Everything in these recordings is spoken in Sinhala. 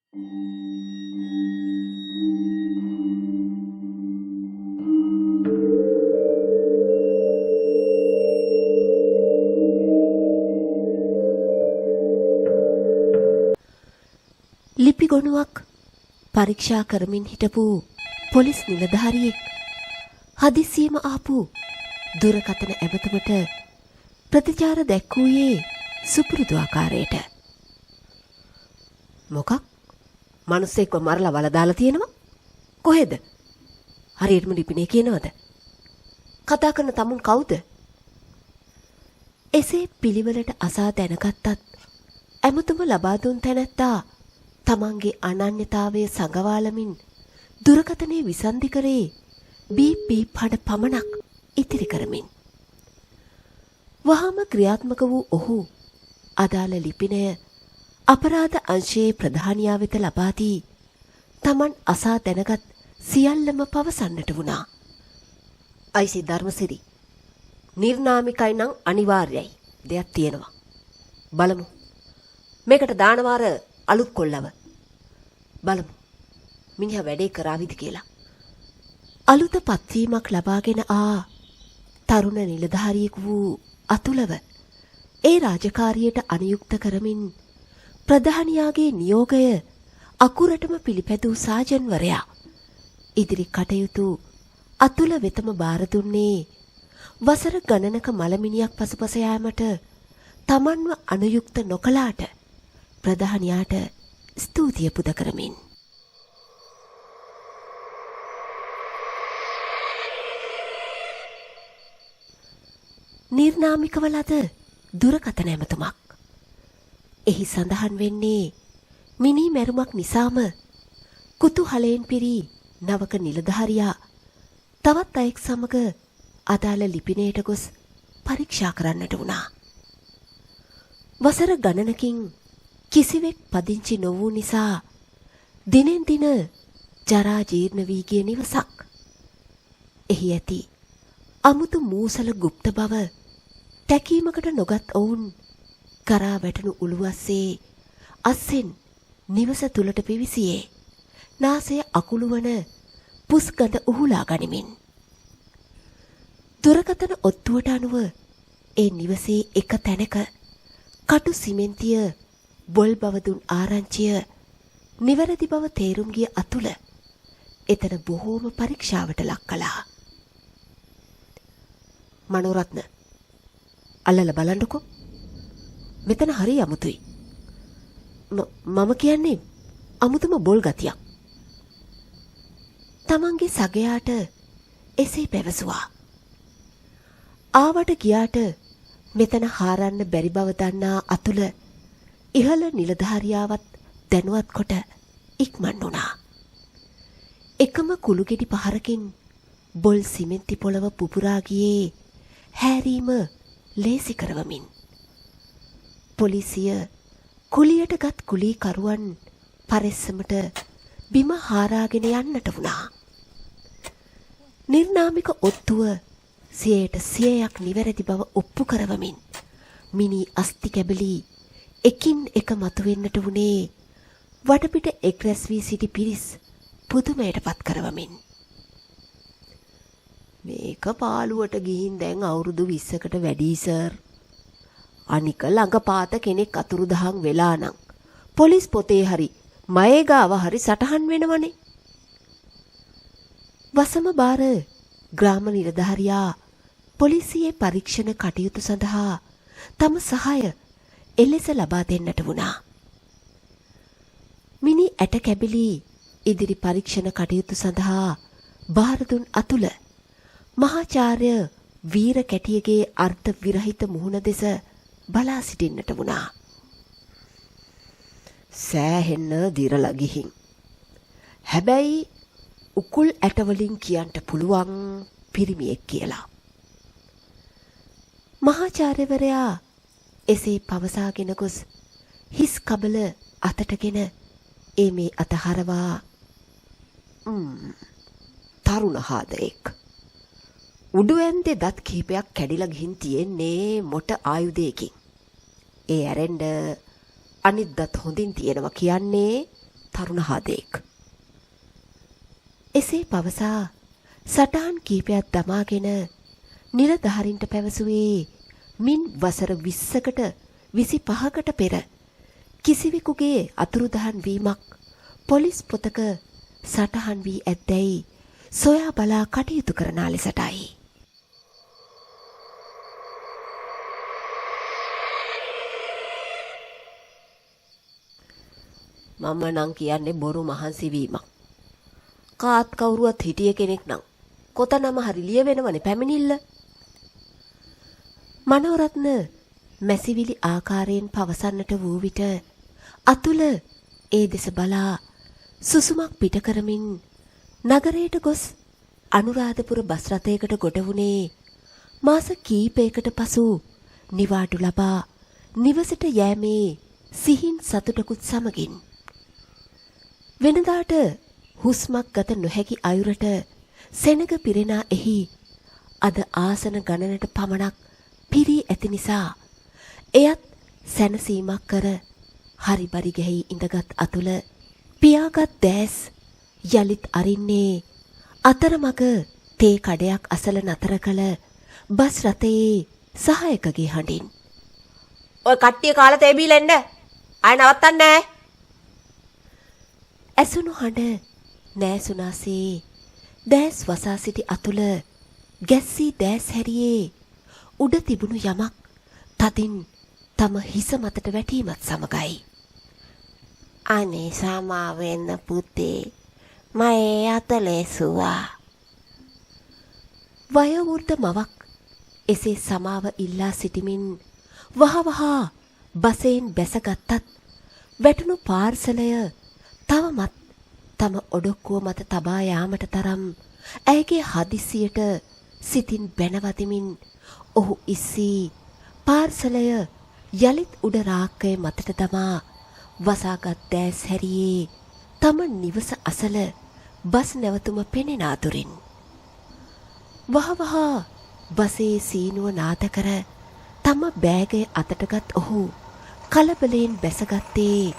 ලිපි ගොනුවක් පරීක්ෂා කරමින් හිටපු පොලිස් නිලධාරියෙක් හදිසියෙම ආපු දුරකථන ඇමතුමට ප්‍රතිචාර දැක්වුවේ සුපුරුදු ආකාරයට. මොකක්? මිනිස්සෙක්ව මරලා වල දාලා තියෙනවා? කොහෙද? හරියටම ලිපිනේ කියනවද? කතා කරන තමුන් කවුද? එසේ පිළිවෙලට අසා දැනගත්තත් ඇමතුම ලබා දුන් තැනැත්තා තමන්ගේ අනන්‍යතාවය සඟවාලමින් දුරකථනයේ විසන්ධි කරේ බීප් බීප් හඬ පමණක් ඉතිරි කරමින්. වහාම ක්‍රියාත්මක වූ ඔහු අදාළ ලිපිනය අපරාධ අංශයේ ප්‍රධානියා වෙත ලබා දී තමන් අසා දැනගත් සියල්ලම පවසන්නට වුණා. අයිසි ධර්මසිරි, නිර්නාමිකයි නම් අනිවාර්යයි දෙයක් තියෙනවා. බලමු. මේකට දානවාර අලුත් කොල්ලව. බලමු මිනිහා වැඩේ කරාවිද කියලා. අලුත පත්වීමක් ලබාගෙන තරුණ නිලධාරියෙකු වූ අතුලව ඒ රාජකාරියට අනුයුක්ත කරමින් ප්‍රධානියාගේ නියෝගය අකුරටම පිළිපැදූ සාජන්වරයා ඉදිරි කටයුතු අතුල වෙතම බාර දුන්නේ වසර ගණනක මලමිනියක් පසුපස යාමට තමන්ව අනුයුක්ත නොකලාට ප්‍රධානියාට ස්තුතිය පුද කරමින්. නිර්නාමිකව ලද දුරකථන ඇමතුමක්. එහි සඳහන් වෙන්නේ මිනී මැරුමක් නිසාම කුතුහලයෙන් පිරි නවක නිලධාරියා තවත් අයෙක් සමග අදාළ ලිපිනයට ගොස් පරීක්ෂා කරන්නට වුණා. වසර ගණනකින් කිසිවෙක් පදිංචි නොවූ නිසා දිනෙන් දින ජරා ජීර්ණ වී ගිය නිවසක්. එහි ඇති අමුතු මූසල গুপ্ত බව තැකීමකට නොගත් ඔවුන් කරා වැටුණු උළුවස්සේ අස්සෙන් නිවස තුලට පිවිසියේ නාසය අකුළුවන පුස්ගඳ උහුලා ගනිමින්. දුරකථන ඔත්තුවට අනුව ඒ නිවසේ එක තැනක කටු සිමෙන්තිය බොල් බව දුන් ආරංචිය නිවැරදි බව තේරුම් ගිය අතුල එතන බොහෝම පරීක්ෂාවට ලක් කළා. මනෝරත්න, අල්ලලා බලන්නකෝ. මෙතන හරි අමුතුයි. මම කියන්නේ අමුතුම බොල් ගතියක්. තමන්ගේ සගයාට එසේ පැවසුවා. ආවට ගියාට මෙතන හාරන්න බැරි බව දන්නා අතුල ඉහළ නිලධාරියාවත් දැනුවත් කොට ඉක්මන් වුණා. එකම කුළුගෙඩි පහරකින් බොල් සිමෙන්ති පොළව පුපුරා ගියේ හැරීම ලේසි කරවමින්. පොලිසිය කුලියටගත් කුලීකරුවන් පරෙස්සමට බිම හාරාගෙන යන්නට වුණා. නිර්නාමික ඔත්තුව 100% නිවැරදි බව ඔප්පු කරවමින් මිනි අස්ති කැබලි එකින් එක මතුවෙන්නට වුණේ වටපිට එක් රැස් වී සිටි පිරිස් පුදුමයට පත් කරවමින්. මේක පාළුවට ගිහින් දැන් අවුරුදු 20කට වැඩි සර්. අනික ළඟපාත කෙනෙක් අතුරුදහන් වෙලා නම් පොලිස් පොතේ හරි මයේ ගාව හරි සටහන් වෙනවනේ. වසම බාර ග්‍රාම නිලධාරියා පොලිසියේ පරීක්ෂණ කටයුතු සඳහා තම සහාය එලෙස ලබා දෙන්නට වුණා. මිනි ඇට කැබිලි ඉදිරි පරීක්ෂණ කටයුතු සඳහා බාර දුන් අතුල මහාචාර්ය වීර කැටියගේ අර්ථ විරහිත මුහුණ දෙස බලා සිටින්නට වුණා. සෑහෙන්න දිරලා ගිහින්. හැබැයි උකුල් ඇටවලින් කියන්න පුළුවන් පිරිමියෙක් කියලා. මහාචාර්යවරයා එසේ පවසාගෙන ගොස් හිස් කබල අතටගෙන ඒ මේ අතහරවා තරුණ හාදයෙක්. උඩු ඇන්දේ දත් කිහිපයක් කැඩිලා ගිහින් තියෙන්නේ මොට ආයුධයකින්. ඒ ඇරෙන්න අනිත් දත් හොඳින් තියෙනවා කියන්නේ තරුණ හදෙක්. එසේ පවසා සටහන් කීපයක් දමාගෙන නිලධාරීන්ට පැවසුවේ මින් වසර 20කට 25කට පෙර කිසිවෙකුගේ අතුරුදහන් වීමක් පොලිස් පොතක සටහන් වී ඇද්දැයි සොයා බලා කටයුතු කරන ලෙසටයි. මම නම් කියන්නේ බොරු මහන්සි වීමක්. කාත් කවුරුවත් හිටිය කෙනෙක් නම් කොතනම හරි ලියවෙනවනේ පැමිණිල්ල. මනෝරත්න මැසිවිලි ආකාරයෙන් පවසන්නට වූ විට අතුල ඒ දෙස බලා සුසුමක් පිට කරමින් නගරයට ගොස් අනුරාධපුර බස් රථයකට ගොඩ වුණේ මාස කීපයකට පසු නිවාඩු ලබා නිවසට යෑමේ සිහින් සතුටකුත් සමගින්. වෙනදාට හුස්මක් ගත නොහැකි අයුරට සෙනග පිරෙනා එහි අද ආසන ගණනට පමණක් පිරී ඇති නිසා එයත් සැනසීමක් කර හරිබරි ගැහි ඉඳගත් අතුල පියාගත් දැස් යලිත් අරින්නේ අතරමඟ තේ කඩයක් අසල නතර කළ බස් රථයේ සහායකගේ හඬින්. ඔය කට්ටිය කාලා තේ බීලා එන්න. ආය නවත්තන්නේ නැහැ. ඇසුණු හඬ නෑසුනාසේ දැස් වසා සිටි අතුල ගැස්සී දැස් හැරියේ උඩ තිබුණු යමක් තදින් තම හිස මතට වැටීමත් සමගයි. අනේ සමා වෙන්න පුතේ මයේ අතලේසුවා. වයෝවෘද්ධ මවක් එසේ සමාව ඉල්ලා සිටිමින් වහවහ බසෙන් බැසගත්තත් වැටුණු පාර්සලය තවමත් තම ඔඩොක්කුව මත තබා යාමට තරම් ඇයගේ හදිසියට සිතින් බැනවදිමින් ඔහු ඉස්සී පාර්සලය යලිත් උඩ රාක්කය මතට දමා වසාගත් දැස් හැරියේ තම නිවස අසල බස් නැවතුම පෙනෙන අතුරින්. වහවහ බසේ සීනුව නාද කර තම බෑගය අතටගත් ඔහු කලබලයෙන් බැසගත්තේ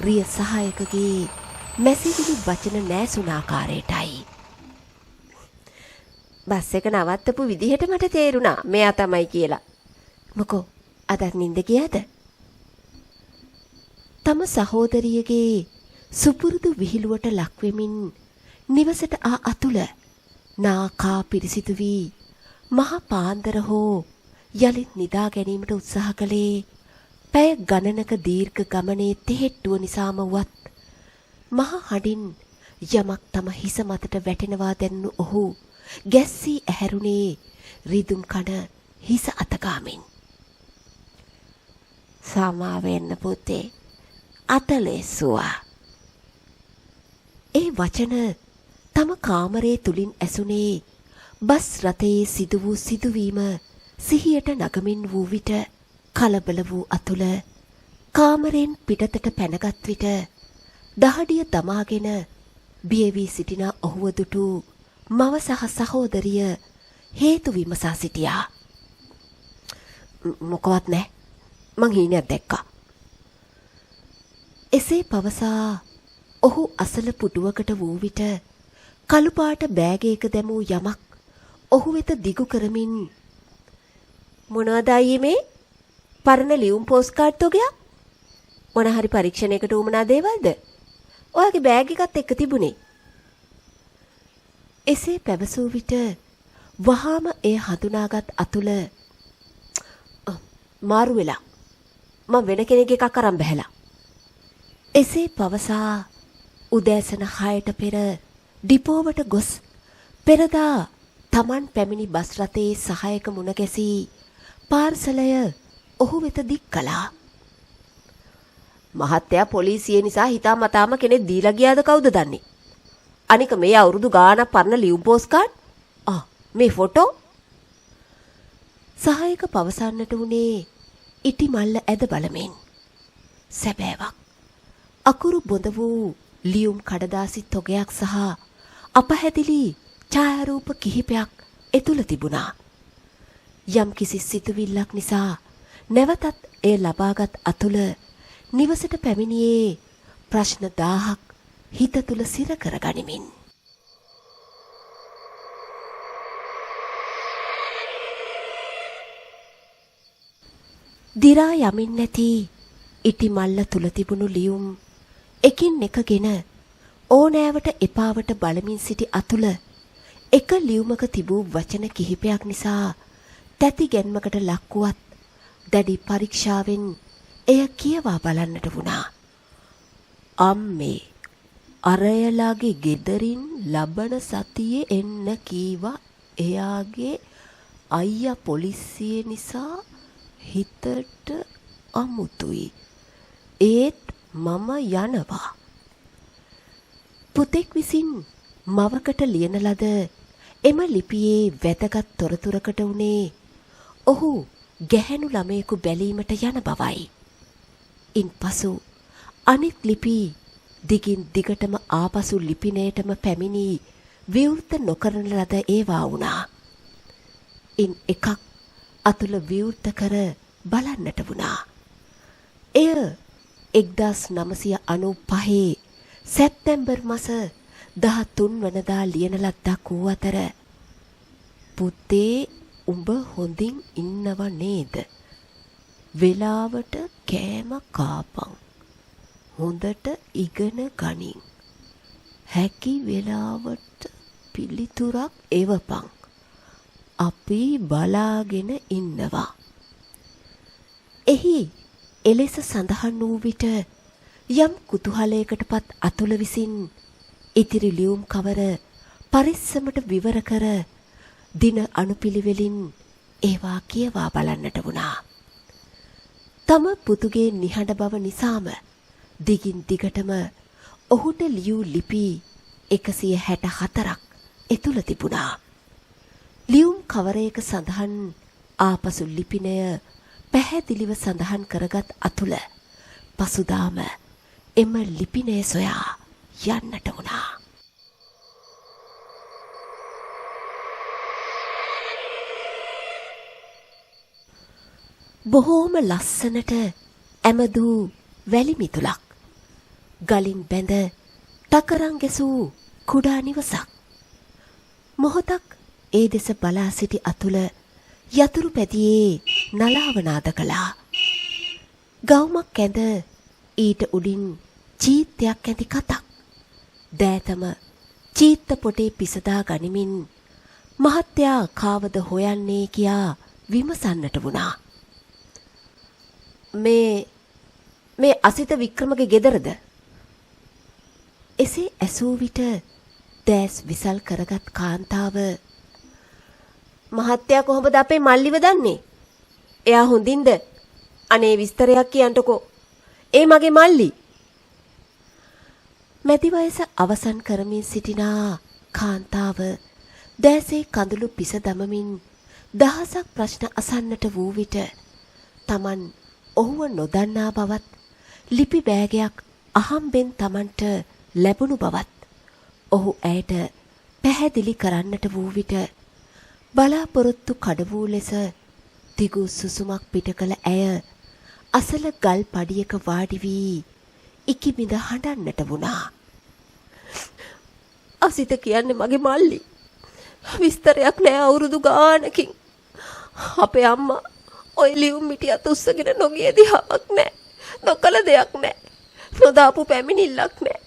රිය සහායකගේ මැසිවිලි වචන නෑසුනාකාරයටයි. බස් එක නවත්තපු විදිහට මට තේරුණා මෙයා තමයි කියලා. මොකෝ අදත් නින්ද ගියාද? තම සහෝදරියගේ සුපුරුදු විහිළුවට ලක්වෙමින් නිවසට ආ අතුල නාකා පිරිසිදු වී මහ පාන්දර හෝ යලිත් නිදා ගැනීමට උත්සාහ කළේ පැය ගණනක දීර්ඝ ගමනේ තෙහෙට්ටුව නිසාම වත් මහ හඬින් යමක් තම හිස මතට වැටෙනවා දැනුණු ඔහු ගැස්සී ඇහැරුණේ රිදුම් කන හිස අතගාමින්. සමා වෙන්න පුතේ අතලෙසුවා. ඒ වචන තම කාමරයේ තුලින් ඇසුනේ බස් රථයේ සිදු වූ සිදුවීම සිහියට නගමින් වූ විට කලබල වූ අතුල කාමරෙන් පිටතට පැනගත් විට දහඩිය දමාගෙන බිය වී සිටින ඔහුව දුටු මව සහ සහෝදරිය හේතු විමසා සිටියා. මොකවත් නැහැ. මං හීනයක් දැක්කා. එසේ පවසා ඔහු අසල පුටුවකට වූ විට කළු පාට බෑගයක දැමූ යමක් ඔහු වෙත දිගු කරමින් මොනවද අයියේ මේ? පරණ ලියුම් පෝස්ට් කාඩ් තොගයක්? මොන හරි පරීක්ෂණයකට උමනා දේවල්ද? ඔයාගේ බෑග් එකත් එක්ක තිබුණේ. එසේ පැවසූ විට වහාම එය හඳුනාගත් අතුල මාරු වෙලා මම වෙන කෙනෙක් එකක් අරන් බැහැලා. එසේ පවසා උදෑසන 6ට පෙර ඩිපෝවට ගොස් පෙරදා තමන් පැමිණි බස් රථයේ සහායක මුණ ගැසී පාර්සලය ඔහු වෙත දික් කළා. මහත්තයා පොලිසිය නිසා හිතාමතාම කෙනෙක් දීලා ගියාද කවුද දන්නේ? අනික මේ අවුරුදු ගාණක් පරණ ලියුම් පෝස්ට් කාඩ්. මේ ෆොටෝ. සහායක පවසන්නට උනේ ඉටි මල්ල ඇද බලමින්. සැබෑවක්. අකුරු බොඳ වූ ලියුම් කඩදාසි තොගයක් සහ අපහැදිලි ඡායාරූප කිහිපයක් එතුල තිබුණා. යම් කිසි සිතුවිල්ලක් නිසා නැවතත් එය ලබාගත් අතුල නිවසට පැමිණියේ ප්‍රශ්න 1000ක් හිත තුල සිර කරගනිමින් දිරා යමින් නැති ඉටි මල්ල තුල තිබුණු ලියුම් එකින් එකගෙන ඕනෑවට එපාවට බලමින් සිටි අතුල එක ලියුමක තිබූ වචන කිහිපයක් නිසා තැති ගැන්මකට ලක්වුවත් දැඩි පරීක්ෂාවෙන් එය කියවා බලන්නට වුණා. අම්මේ අරයලාගේ ගෙදරින් ලබන සතියේ එන්න කීවා. එයාගේ අයියා පොලිසිය නිසා හිතට අමුතුයි. ඒත් මම යනවා. පුතෙක් විසින් මවකට ලියන ලද එම ලිපියේ වැදගත් තොරතුරකට උනේ ඔහු ගැහැණු ළමයෙකු බැලීමට යන බවයි. ඉන්පසු අනිත් ලිපි දිගින් දිගටම ආපසු ලිපිනයටම පැමිණි විවෘත නොකරන ලද ඒවා වුණා. ඉන් එකක් අතුල විවෘත කර බලන්නට වුණා. එය 1995 සැප්තැම්බර් මාස 13 වනදා ලියන ලද්දක් වූ අතර පුතේ උඹ හොඳින් ඉන්නව නේද? වෙලාවට කෑම කාපන්. හොඳට ඉගෙන ගනින්. හැකි වෙලාවට පිළිතුරක් එවපන්. අපි බලාගෙන ඉන්නවා. එහි එලෙස සඳහන් වූ විට යම් කුතුහලයකටපත් අතුල විසින් ඉතිරි ලියුම් කවර පරිස්සමට විවර කර දින අනුපිළිවෙලින් ඒවා කියවා බලන්නට වුණා. තම පුතුගේ නිහඬ බව නිසාම දිගින් දිගටම ඔහුට ලියූ ලිපි 164ක් එතුල තිබුණා. ලියුම් කවරයක සඳහන් ආපසු ලිපිනය පැහැදිලිව සඳහන් කරගත් අතුල පසුදාම එම ලිපිනය සොයා යන්නට වුණා. බොහෝම ලස්සනට ඇමදූ වැලි මිතුලක්. ගලින් බැඳ ටකරන් ගැසූ කුඩා නිවසක්. මොහොතක් ඒ දෙස බලා සිටි අතුල යතුරු පැදියේ නලාවනාද කළා. ගවුමක් ඇඳ ඊට උඩින් චීත්තයක් ඇති කතක්. දෑතම චීත්ත පොටේ පිසදා ගනිමින් මහත්තයා කාවද හොයන්නේ කියා විමසන්නට වුණා. මේ අසිත වික්‍රමගේ ගෙදරද? එසේ ඇසූ විට දැස් විසල් කරගත් කාන්තාව මහත්තයා කොහොමද අපේ මල්ලිව දන්නේ? එයා හොඳින්ද? අනේ විස්තරයක් කියන්නකෝ. ඒ මගේ මල්ලි. මැදි වයස අවසන් කරමින් සිටිනා කාන්තාව දැසේ කඳුළු පිස දමමින් දහසක් ප්‍රශ්න අසන්නට වූ විට Taman ඔහුව නොදන්නා බවත් ලිපි බෑගයක් අහම්බෙන් Tamanට ලැබුණු බවත් ඔහු ඇයට පැහැදිලි කරන්නට වූ විට බලාපොරොත්තු කඩ වූ ලෙස දිගු සුසුමක් පිට කළ ඇය අසල ගල් පඩියක වාඩි වී ඉකිබිඳ හඬන්නට වුණා. අසිත කියන්නේ මගේ මල්ලි. විස්තරයක් නෑ අවුරුදු ගානකින්. අපේ අම්මා ඔය ලියුම් මිටියත් උස්සගෙන නොගිය දිහාවක් නෑ. නොකල දෙයක් නෑ. නොදාපු පැමිණිල්ලක් නෑ.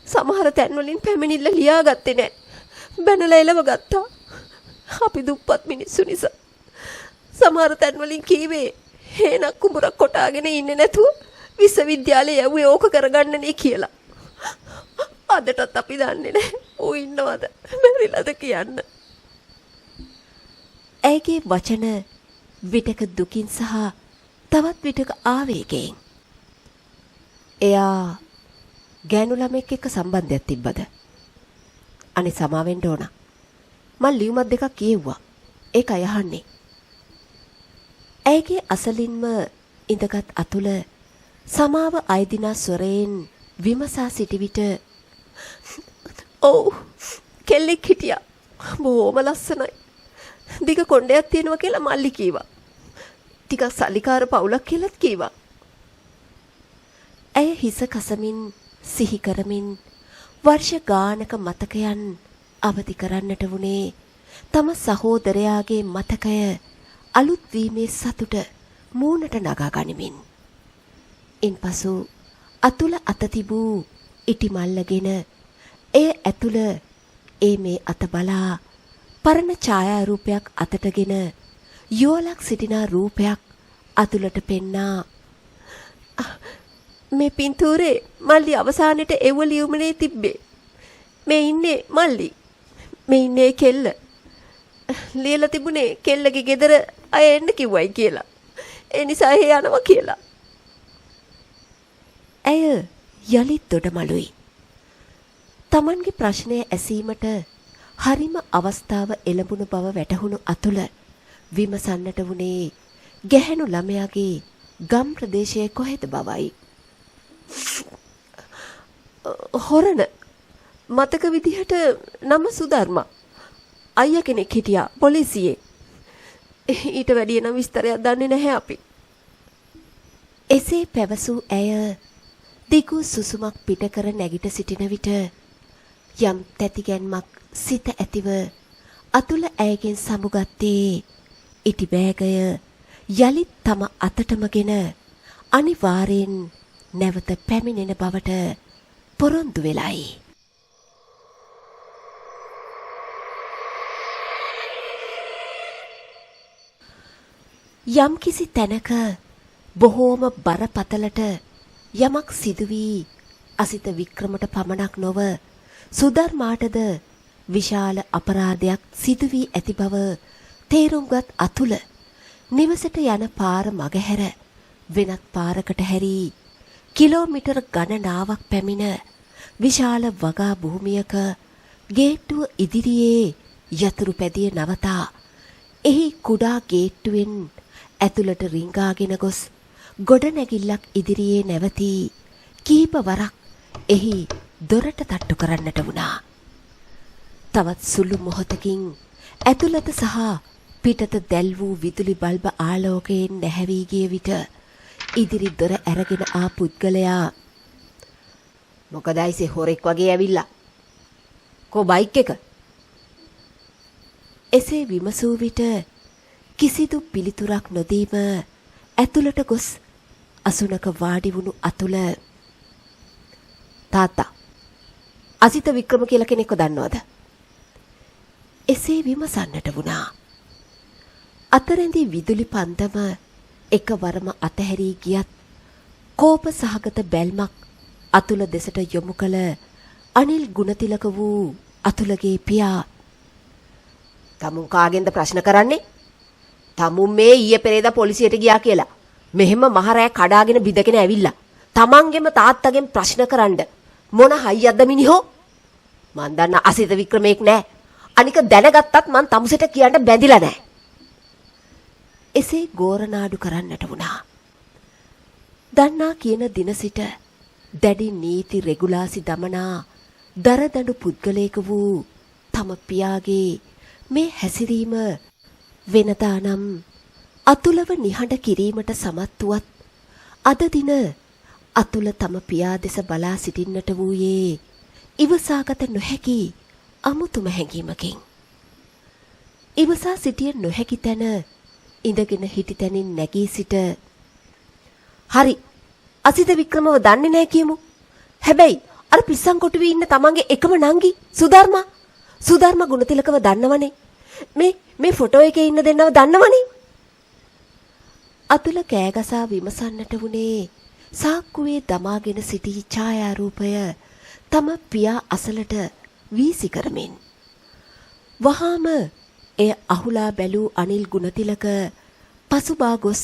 සමහර තැන්වලින් පැමිණිල්ල ලියාගත්තේ නෑ. බැනලා එලව ගත්තා. අපි දුප්පත් මිනිස්සු නිසා. සමහර තැන්වලින් කීවේ හේනක් කුඹරක් කොටාගෙන ඉන්නේ නැතුව විශ්වවිද්‍යාලේ යවුවේ ඕක කරගන්නනේ කියලා. අදටත් අපි දන්නේ නැහැ ඌ ඉන්නවද මැරිලාද කියන්න. ඇයගේ වචන විටක දුකින් සහ තවත් විටක ආවේගයෙන්. එයා ගෑනු ළමෙක් එක්ක සම්බන්ධයක් තිබ්බද? අනේ සමාවෙන්න ඕන. මං ලියුමක් දෙකක් කියෙව්වා. ඒකයි අහන්නේ. ඇයගේ අසලින්ම ඉඳගත් අතුල සමාව අයදිනා ස්වරයෙන් විමසා සිටි විට ඔව් කෙල්ලෙක් හිටියා. බොහොම ලස්සනයි. දිග කොණ්ඩයක් තියෙනවා කියලා මල්ලි කීවා. ටිකක් සල්ලිකාර පවුලක් කියලාත් කීවා. ඇය හිස කසමින් සිහි කරමින් වර්ෂ ගානක මතකයන් අවදි කරන්නට වුණේ තම සහෝදරයාගේ මතකය අලුත් වීමේ සතුට මූණට නගා ගනිමින්. ඉන්පසු අතුල අත තිබූ ඉටි මල්ලගෙන එය ඇතුළ මේ අත බලා පරණ ඡායාරූපයක් අතටගෙන යෝලක් සිටින රූපයක් අතුලට පෙන්නා. මේ පින්තූරේ මල්ලි අවසානයේ එව්ව ලියුමනේ තිබ්බේ. මේ ඉන්නේ මල්ලි. මේ ඉන්නේ කෙල්ල. ලියලා තිබුණේ කෙල්ලගේ ගෙදර අය එන්න කිව්වයි කියලා. ඒ නිසා එහෙ යනවා කියලා. ඇය යලිත් දොඩමළුයි. තමන්ගේ ප්‍රශ්නය ඇසීමට හරිම අවස්ථාව එළඹුණු බව වැටහුණු අතුල විමසන්නට වුණේ ගැහැණු ළමයාගේ ගම් ප්‍රදේශයේ කොහෙද බවයි. හොරණ මතක විදිහට නම සුධර්මා. අයියා කෙනෙක් හිටියා පොලිසියේ. ඊට වැඩිය නම් විස්තරයක් දන්නේ නැහැ අපි. එසේ පැවසූ ඇය දිගු සුසුමක් පිට කර නැගිට සිටින විට යම් තැතිගැන්මක් සිත ඇතිව අතුල ඇයගෙන් සමුගත්තේ ඉටි බෑගය යලිත් තම අතටමගෙන අනිවාර්යෙන් නැවත පැමිණෙන බවට පොරොන්දු වෙලයි. යම් කිසි තැනක බොහෝම බරපතලට යමක් සිදු වී අසිත වික්‍රමට පමණක් නොව සුධර්මාටද විශාල අපරාධයක් සිදු වී ඇති බව තේරුම්ගත් අතුල නිවසට යන පාර මගහැර වෙනත් පාරකට හැරී කිලෝමීටර් ගණනාවක් පැමිණ විශාල වගා භූමියක ගේට්ටුව ඉදිරියේ යතුරු පැදිය නවතා එහි කුඩා ගේට්ටුවෙන් ඇතුළට රිංගාගෙන ගොස් ගොඩනැගිල්ලක් ඉදිරියේ නැවතී කීප වරක් එහි දොරට තට්ටු කරන්නට වුණා. තවත් සුළු මොහොතකින් ඇතුළත සහ පිටත දැල් වූ විදුලි බල්බ ආලෝකයෙන් නැහැවී ගිය විට ඉදිරි දොර ඇරගෙන ආ පුද්ගලයා මොකදයිසේ හොරෙක් වගේ ඇවිල්ලා කො බයික් එක එසේ විමසූ විට කිසිදු පිළිතුරක් නොදීම ඇතුළට ගොස් අසුනක වාඩි වුණු අතුල තාත්තා අසිත වික්‍රම කියලා කෙනෙක්ව දන්නවද? එසේ විමසන්නට වුණා. අතරෙන්දී විදුලි පන්දම එකවරම අතහැරී ගියත් කෝප සහගත බැල්මක් අතුල දෙසට යොමු කළ අනිල් ගුණතිලක වූ අතුලගේ පියා තමුන් කාගෙන්ද ප්‍රශ්න කරන්නේ? තමුන් මේ ඊයේ පෙරේදා පොලිසියට ගියා කියලා මෙහෙම මහරෑ කඩාගෙන බිඳගෙන ඇවිල්ලා තමන්ගේම තාත්තගෙන් ප්‍රශ්න කරන්න මොන හයියක්ද මිනිහෝ? මන් දන්න අසිත වික්‍රමේක් නෑ. අනික දැනගත්තත් මං තමුසෙට කියන්න බැඳිලා නෑ. එසේ ගෝරනාඩු කරන්නට වුණා. දන්නා කියන දින සිට දැඩි නීති රෙගුලාසි දමනා දරදඬු පුද්ගලයෙකු වූ තම පියාගේ මේ හැසිරීම වෙනදා නම් අතුලව නිහඬ කිරීමට සමත් වුවත් අද දින අතුල තම පියා දෙස බලා සිටින්නට වූයේ ඉවසාගත නොහැකි අමුතුම හැඟීමකින්. ඉවසා සිටිය නොහැකි තැන ඉඳගෙන හිටි තැනින් නැගී සිට හරි අසිත වික්‍රමව දන්නේ නැහැ කියමු. හැබැයි අර පිස්සන් කොටුවේ ඉන්න තමන්ගේ එකම නංගි සුධර්මා ගුණතිලකව දන්නවනේ. මේ ෆොටෝ එකේ ඉන්න දෙන්නව දන්නවනේ. අතුල කෑගසා විමසන්නට වුණේ සාක්කුවේ දමාගෙන සිටි ඡායාරූපය තම පියා අසලට වීසි කරමින්. වහාම එය අහුලා බැලූ අනිල් ගුණතිලක පසුබා ගොස්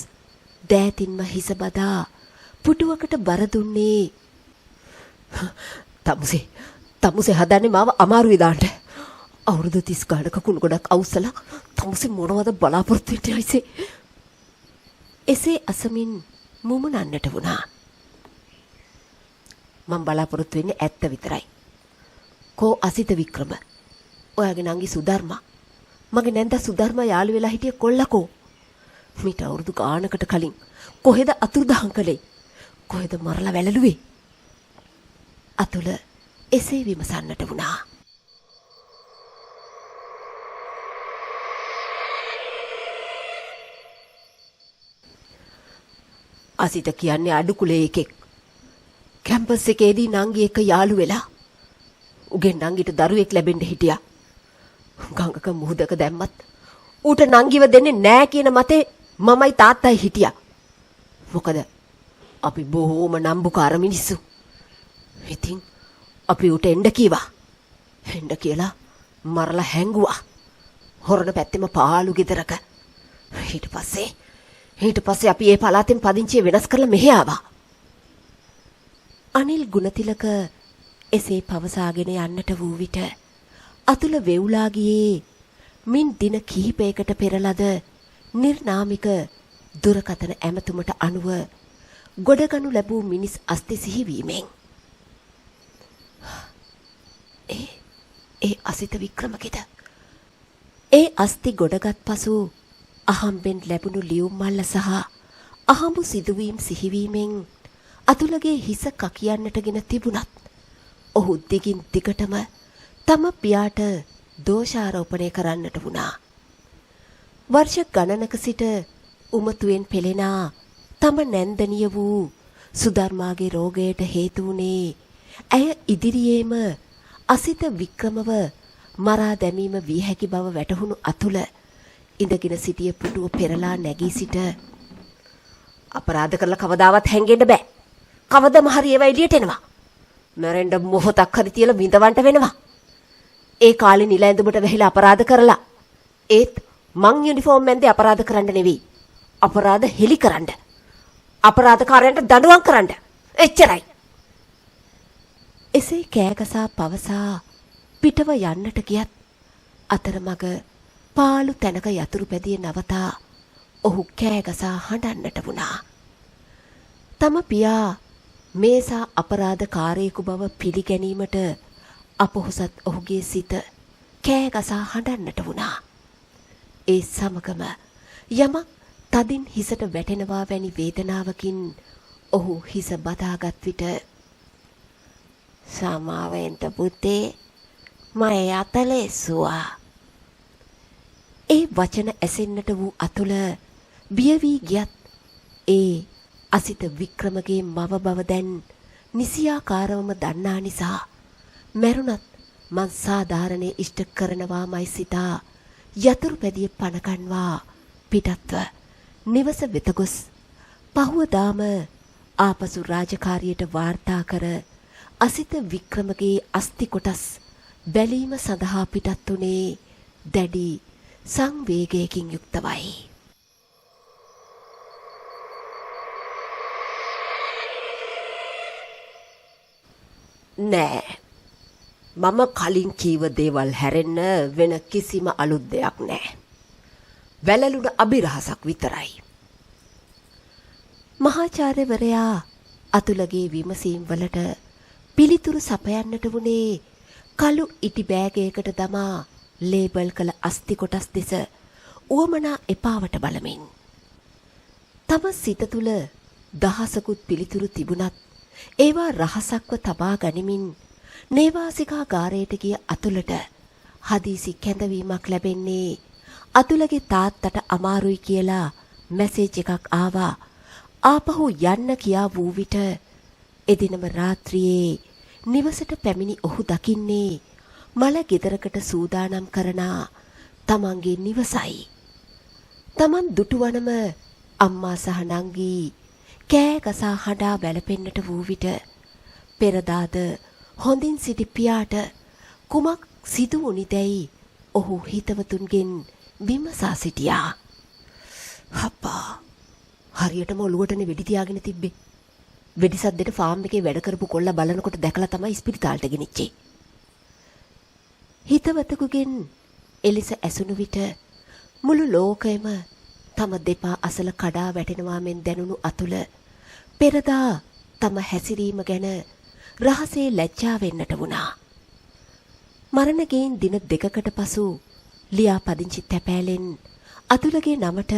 දෑතින්ම හිස බදා පුටුවකට බර දුන්නේ. තමුසේ හදන්නේ මාව අමාරුවේ දාන්න. අවුරුදු 30 ගානක කුණු ගොඩක් අවුස්සලා තමුසේ මොනවද බලාපොරොත්තු වෙන්නේ අයිසේ? එසේ අසමින් මුමුණන්නට වුණා. මම බලාපොරොත්තු වෙන්නේ ඇත්ත විතරයි. කෝ අසිත වික්‍රම? ඔයාගේ නංගි සුධර්මා. මගේ නැන්දා සුධර්මා යාළු වෙලා හිටිය කොල්ලකෝ. මීට අවුරුදු ගානකට කලින් කොහෙද අතුරුදහන් කළේ? කොහෙද මරලා වැළලුවේ? අතුල එසේ විමසන්නට වුණා. අසිත කියන්නේ අඩු කුලේ එකෙක්. කැම්පස් එකේදී නංගි එක යාළු වෙලා උගේ නංගිට දරුවෙක් ලැබෙන්න හිටියා. ගංගක මුහුදක දැම්මත් ඌට නංගිව දෙන්නේ නෑ කියන මතේ මමයි තාත්තයි හිටියා. මොකද අපි බොහෝම නම්බුකාර මිනිස්සු. ඉතින් අපි ඌට එන්න කීවා. එන්න කියලා මරලා හැංගුවා. හොරණ පැත්තෙම පාළු ගෙදරක. ඊට පස්සේ අපි ඒ පළාතෙන් පදිංචිය වෙනස් කරලා මෙහෙ ආවා. අනිල් ගුණතිලක එසේ පවසාගෙන යන්නට වූ විට අතුල වෙවුලා ගියේ මින් දින කිහිපයකට පෙරලද නිර්නාමික දුරකථන ඇමතුමට අනුව ගොඩගනු ලැබූ මිනිස් අස්ති සිහිවීමෙන්. ඒ අසිත වික්‍රමකෙද? ඒ අස්ති ගොඩගත් පසු අහම්බෙන් ලැබුණු ලියුම් මල්ල සහ අහඹු සිදුවීම් සිහිවීමෙන් අතුලගේ හිස කකියන්නටගෙන තිබුණත් ඔහු දිගින් දිගටම තම පියාට දෝෂාරෝපණය කරන්නට වුණා. වර්ෂ ගණනක සිට උමතුවෙන් පෙළෙනා තම නැන්දනිය වූ සුධර්මාගේ රෝගයට හේතු වුණේ ඇය ඉදිරියේම අසිත වික්‍රමව මරා දැමීම විය හැකි බව වැටහුණු අතුල ඉඳගෙන සිටිය පුටුව පෙරලා නැගී සිට අපරාධ කරලා කවදාවත් හැංගෙන්න බෑ. කවදම හරි ඒවා එළියට එනවා. මැරෙන්න මොහොතක් හරි තියලා විඳවන්න වෙනවා. ඒ කාලේ නිල ඇඳුමට වැහිලා අපරාධ කරලා ඒත් මං යුනිෆෝම් මැන්දේ අපරාධ කරන්න නෙවෙයි. අපරාධ හෙලි කරන්න. අපරාධකාරයන්ට දඬුවම් කරන්න. එච්චරයි. එසේ කෑගසා පවසා පිටව යන්නට ගියත් අතරමඟ පාළු තැනක යතුරු පැදිය නවතා ඔහු කෑගසා හඬන්නට වුණා. තම පියා මේසා අපරාධකාරයෙකු බව පිළිගැනීමට අපොහොසත් ඔහුගේ සිත කෑගසා හඬන්නට වුණා. ඒ සමගම යමක් තදින් හිසට වැටෙනවා වැනි වේදනාවකින් ඔහු හිස බදාගත් විට සමාවෙන්ට පුතේ මම අතලෙසුවා. ඒ වචන ඇසෙන්නට වූ අතුල බිය වී ගියත් ඒ අසිත වික්‍රමගේ මව බව දැන් නිසියාකාරවම දන්නා නිසා මැරුණත් මං සාධාරණේ ඉෂ්ට කරනවාමයි සිතා යතුරු පැදිය පනකන්වා පිටත්ව නිවස වෙත ගොස් පහුවදාම ආපසු රාජකාරියට වාර්තා කර අසිත වික්‍රමගේ අස්ති කොටස් බැලීම සඳහා පිටත් වුණේ දැඩි සංවේගයකින් යුක්තවයි. නෑ, මම කලින් කීව දේවල් හැරෙන්න වෙන කිසිම අලුත් දෙයක් නෑ. වැළලුණ අභිරහසක් විතරයි. මහාචාර්යවරයා අතුලගේ විමසීම් වලට පිළිතුරු සපයන්නට වුණේ කළු ඉටි බෑගයකට දමා ලේබල් කළ අස්ති කොටස් දෙස උවමනා එපාවට බලමින්. තම සිත තුළ දහසකුත් පිළිතුරු තිබුණත් ඒවා රහසක්ව තබා ගනිමින් නේවාසිකාගාරයට ගිය අතුලට හදිසි කැඳවීමක් ලැබෙන්නේ අතුලගේ තාත්තට අමාරුයි කියලා මැසේජ් එකක් ආවා. ආපහු යන්න කියා වූ විට එදිනම රාත්‍රියේ නිවසට පැමිණි ඔහු දකින්නේ මල ගෙදරකට සූදානම් කරන තමන්ගේ නිවසයි. තමන් දුටුවනම අම්මා සහ නංගි කෑ ගසා හඬා වැළපෙන්නට වූ විට පෙරදාද හොඳින් සිටි පියාට කුමක් සිදු වුණිදැයි ඔහු හිතවතුන්ගෙන් විමසා සිටියා. අප්පා හරියටම ඔළුවටනේ වෙඩි තියාගෙන තිබ්බේ. වෙඩි සද්දෙට ෆාම් එකේ වැඩ කරපු කොල්ලා බලනකොට දැකලා තමයි ඉස්පිරිතාලට ගෙනිච්චේ. හිතවතකුගෙන් එලිස ඇසුණු විට මුළු ලෝකයම තම දෙපා අසල කඩා වැටෙනවා මෙන් දැනුණු අතුල පෙරදා තම හැසිරීම ගැන රහසේ ලැජ්ජා වෙන්නට වුණා. මරණගෙන් දින දෙකකට පසු ලියාපදිංචි තැපෑලෙන් අතුලගේ නමට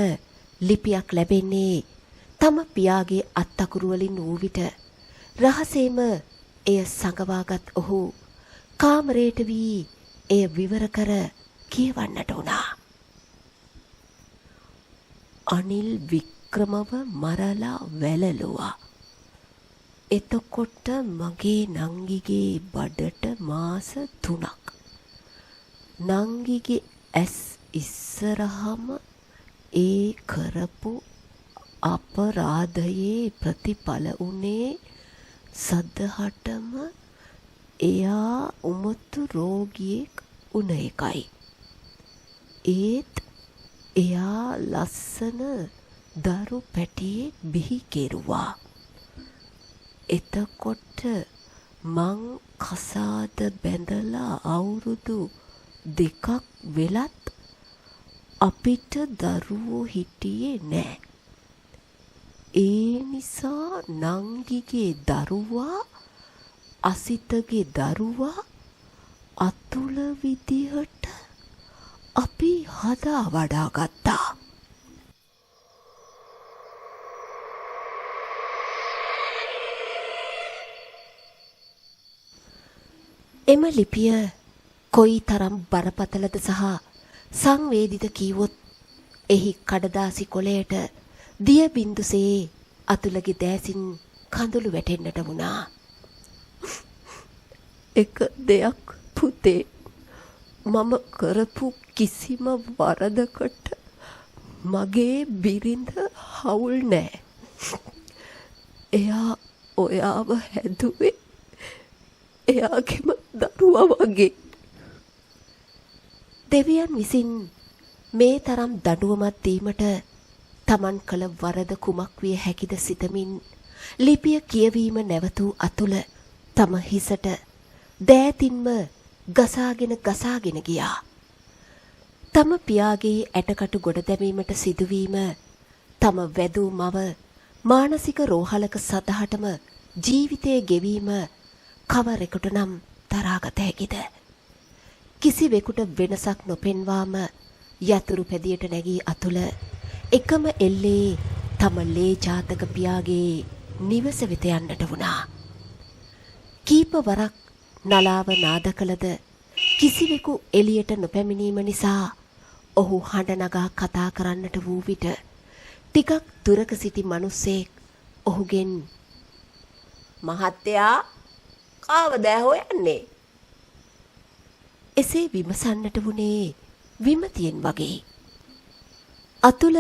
ලිපියක් ලැබෙන්නේ තම පියාගේ අත් අකුරු වලින් වූ විට රහසේම එය සංගවාගත් ඔහු කාමරයට වී එය විවර කර කියවන්නට වුණා. අනිල් වික්‍රමව මරලා වැළලුවා. එතකොට මගේ නංගිගේ බඩට මාස 3ක්. නංගිගේ ඇස් ඉස්සරහම ඒ කරපු අපරාධයේ ප්‍රතිඵල උනේ සදහටම එයා උමතු රෝගියෙක් උන එකයි. ඒත් එයා ලස්සන දරු පැටියෙක් බිහි කෙරුවා. එතකොට මං කසාද බැඳලා අවුරුදු 2ක් වෙලත් අපිට දරුවෝ හිටියේ නෑ. ඒ නිසා නංගිගේ දරුවා අසිතගේ දරුවා අතුල විදිහට අපි හදා වඩා ගත්තා. එම ලිපිය කොයි තරම් බරපතලද සහ සංවේදිත කීවොත් එහි කඩදාසි කොළයට දිය බින්දුසේ අතුලගේ දෑසින් කඳුළු වැටෙන්නට වුණා. එක දෙයක් පුතේ, මම කරපු කිසිම වරදකට මගේ බිරිඳ හවුල් නෑ. එයා ඔයාව හැදුවේ එයාගේම දරුවා වගේ. දෙවියන් විසින් මේ තරම් දඬුවමක් දීමට තමන් කළ වරද කුමක් විය හැකිද සිතමින් ලිපිය කියවීම නැවතූ අතුල තම හිසට දෑතින්ම ගසාගෙන ගියා. තම පියාගේ ඇටකටු ගොඩ දැමීමට සිදුවීම තම වැදූ මව මානසික රෝහලක සදහටම ජීවිතයේ ගෙවීම කවරෙකුට නම් තරාගත හැකිද? කිසිවෙකුට වෙනසක් නොපෙන්වාම යතුරු පැදියට නැගී අතුල එකම එල්ලේ තම ලේ ජාතක පියාගේ නිවස වෙත යන්නට වුණා. කීප වරක් නලාව නාද කළද කිසිවෙකු එළියට නොපැමිණීම නිසා ඔහු හඬ නගා කතා කරන්නට වූ විට ටිකක් දුරක සිටි මිනිසෙක් ඔහුගෙන් "මහත්තයා කාවද හොයන්නේ?" එසේ විමසන්නට වුණේ විමතියෙන් වගේ. අතුල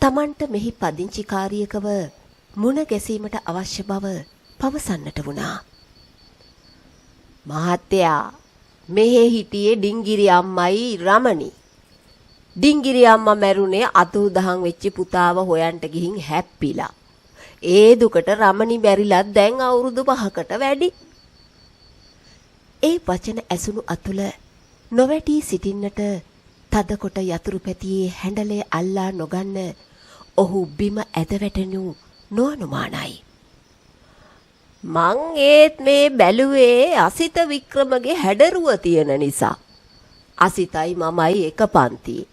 තමන්ට මෙහි පදිංචිකාරියකව මුණ ගැසීමට අවශ්‍ය බව පවසන්නට වුණා. "මහත්තයා, මෙහෙ හිටියේ ඩිංගිරි අම්මයි රමණි. ඩිංගිරි අම්මා මැරුණේ අතුරුදහන් වෙච්ච පුතාව හොයන්ට ගිහින් හැප්පිලා. ඒ දුකට රමණි බැරිලත් දැන් අවුරුදු 5කට වැඩි." ඒ වචන ඇසුණු අතුල නොවැටී සිටින්නට තදකොට යතුරු පැතියේ හැඬලේ අල්ලා නොගන්න ඔහු බිම ඇද වැටෙනු නොඅනුමානයි. "මං ඒත් මේ බැලුවේ අසිත වික්‍රමගේ හැඩරුව තියෙන නිසා. අසිතයි මමයි එක පන්තියේ.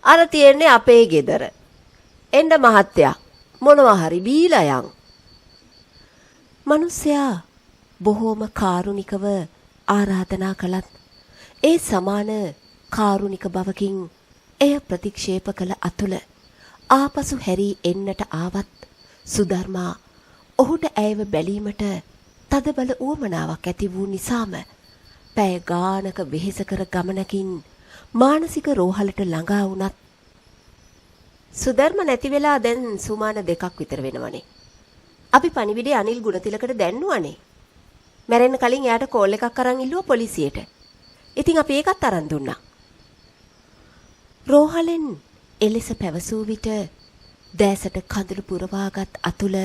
අර තියෙන්නේ අපේ ගෙදර. එන්න මහත්තයා, මොනවා හරි බීලා යන්." මිනිසයා බොහෝම කාරුණිකව ආරාධනා කළත් ඒ සමාන කාරුණික බවකින් එය ප්‍රතික්ෂේප කළ අතුල ආපසු හැරී එන්නට ආවත් සුධර්මා ඔහුට ඇයව බැලීමට තදබල උවමනාවක් ඇති වූ නිසාම පැය ගානක වෙහෙසකර ගමනකින් මානසික රෝහලට ළඟා වුණත් සුධර්ම නැති වෙලා දැන් සුමාන 2ක් විතර වෙනවනේ. අපි පණිවිඩේ අනිල් ගුණතිලකට දැන්නුවානේ. මැරෙන්න කලින් එයාට කෝල් එකක් අරන් ඉල්ලුවා පොලිසියට. ඉතින් අපි ඒකත් අරන් දුන්නා. රෝහලෙන් එලෙස පැවසූ විට දැසට කඳුළු පුරවාගත් අතුල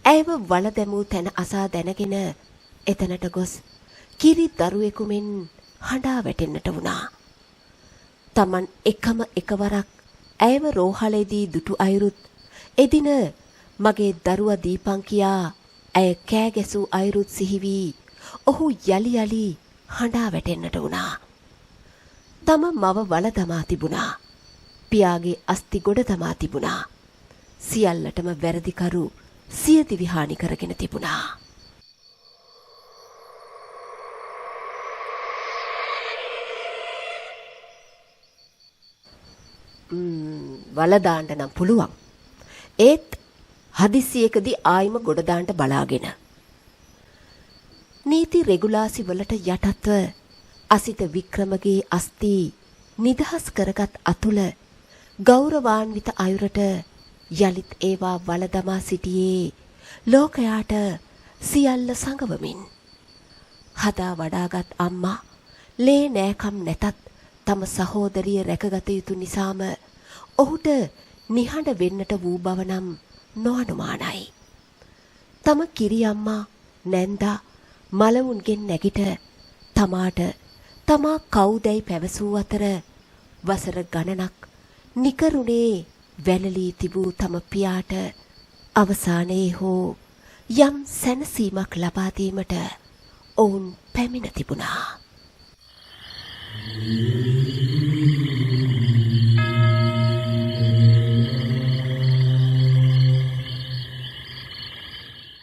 ඇයව වල දැමූ තැන අසා දැනගෙන එතනට ගොස් කිරි දරුවෙකු මෙන් හඬා වැටෙන්නට වුණා. Taman එකම එකවරක් ඇයව රෝහලේදී දුටු අයුරුත් එදින මගේ දරුවා දීපං කියා ඇය කෑ ගැසූ අයුරුත් සිහි වී ඔහු යලි යලි හඬා වැටෙන්නට වුණා. තම මව වල දමා තිබුණා. පියාගේ අස්ති ගොඩ දමා තිබුණා. සියල්ලටම වැරදිකරු සියදිවි හානි කරගෙන තිබුණා. වල දාන්න නම් පුළුවන්. ඒත් හදිසියකදී ආයිම ගොඩ දාන්න බලාගෙන. නීති රෙගුලාසි වලට යටත්ව අසිත වික්‍රමගේ අස්ති නිදහස් කරගත් අතුල ගෞරවාන්විත අයුරට යලිත් ඒවා වල දමා සිටියේ ලෝකයාට සියල්ල සංගවමින්. හදා වඩාගත් අම්මා ලේ නෑකම් නැතත් තම සහෝදරිය රැකගත යුතු නිසාම ඔහුට නිහඬ වෙන්නට වූ බව නම් නොඅනුමානයි. තම කිරි අම්මා නැන්දා මලවුන්ගෙන් නැගිට තමාට තමා කවුදැයි පැවසූ අතර වසර ගණනක් නිකරුණේ වැළලී තිබූ තම පියාට අවසානයේ හෝ යම් සැනසීමක් ලබා දීමට ඔවුන් පැමිණ තිබුණා.